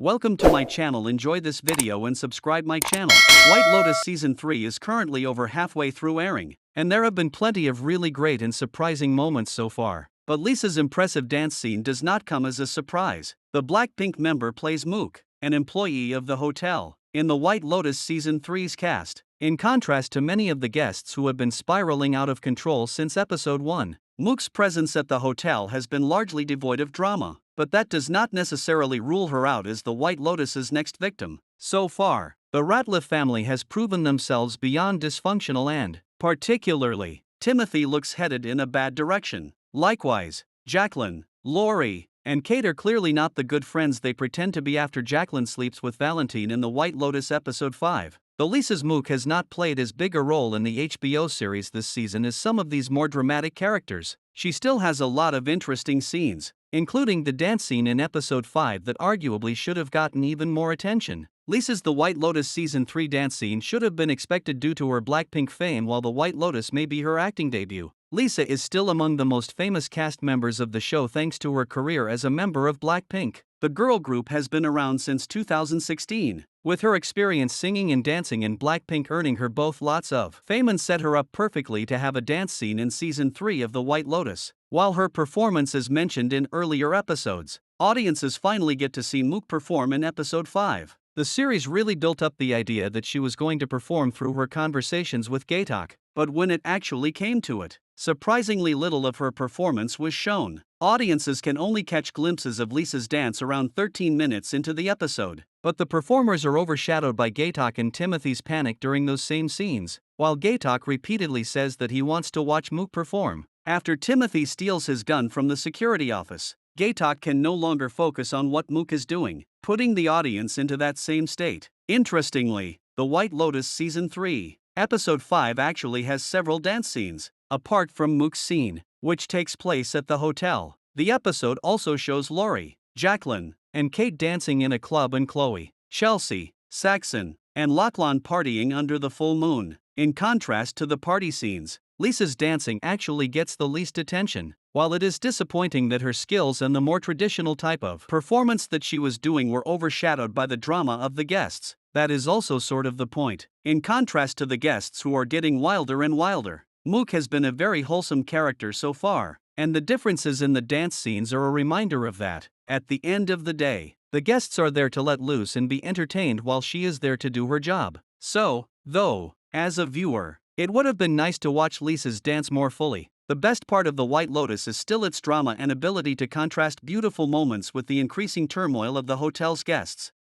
Welcome to my channel. Enjoy this video and subscribe my channel. White Lotus Season 3 is currently over halfway through airing, and there have been plenty of really great and surprising moments so far. But Lisa's impressive dance scene does not come as a surprise. The BLACKPINK member plays Mook, an employee of the hotel, in the White Lotus Season 3's cast. In contrast to many of the guests who have been spiraling out of control since episode 1, Mook's presence at the hotel has been largely devoid of drama. But that does not necessarily rule her out as the White Lotus's next victim. So far, the Ratliff family has proven themselves beyond dysfunctional and, particularly, Timothy looks headed in a bad direction. Likewise, Jacqueline, Lori, and Kate are clearly not the good friends they pretend to be after Jacqueline sleeps with Valentine in the White Lotus episode 5. Though Lisa's Mook has not played as big a role in the HBO series this season as some of these more dramatic characters, she still has a lot of interesting scenes, including the dance scene in episode 5 that arguably should have gotten even more attention. Lisa's The White Lotus Season 3 dance scene should have been expected due to her BLACKPINK fame, while The White Lotus may be her acting debut. Lisa is still among the most famous cast members of the show thanks to her career as a member of BLACKPINK. The girl group has been around since 2016, with her experience singing and dancing in BLACKPINK earning her both lots of fame and set her up perfectly to have a dance scene in Season 3 of The White Lotus. While her performance is mentioned in earlier episodes, audiences finally get to see Mook perform in episode 5. The series really built up the idea that she was going to perform through her conversations with Gaytok, but when it actually came to it, surprisingly little of her performance was shown. Audiences can only catch glimpses of Lisa's dance around 13 minutes into the episode, but the performers are overshadowed by Gaytok and Timothy's panic during those same scenes, while Gaytok repeatedly says that he wants to watch Mook perform. After Timothy steals his gun from the security office, Gaytok can no longer focus on what Mook is doing, putting the audience into that same state. Interestingly, The White Lotus Season 3, Episode 5 actually has several dance scenes, apart from Mook's scene, which takes place at the hotel. The episode also shows Lori, Jacqueline, and Kate dancing in a club and Chloe, Chelsea, Saxon, and Lachlan partying under the full moon. In contrast to the party scenes, Lisa's dancing actually gets the least attention. While it is disappointing that her skills and the more traditional type of performance that she was doing were overshadowed by the drama of the guests, that is also sort of the point. In contrast to the guests who are getting wilder and wilder, Mook has been a very wholesome character so far, and the differences in the dance scenes are a reminder of that. At the end of the day, the guests are there to let loose and be entertained while she is there to do her job. So, though, as a viewer, it would have been nice to watch Lisa's dance more fully. The best part of The White Lotus is still its drama and ability to contrast beautiful moments with the increasing turmoil of the hotel's guests.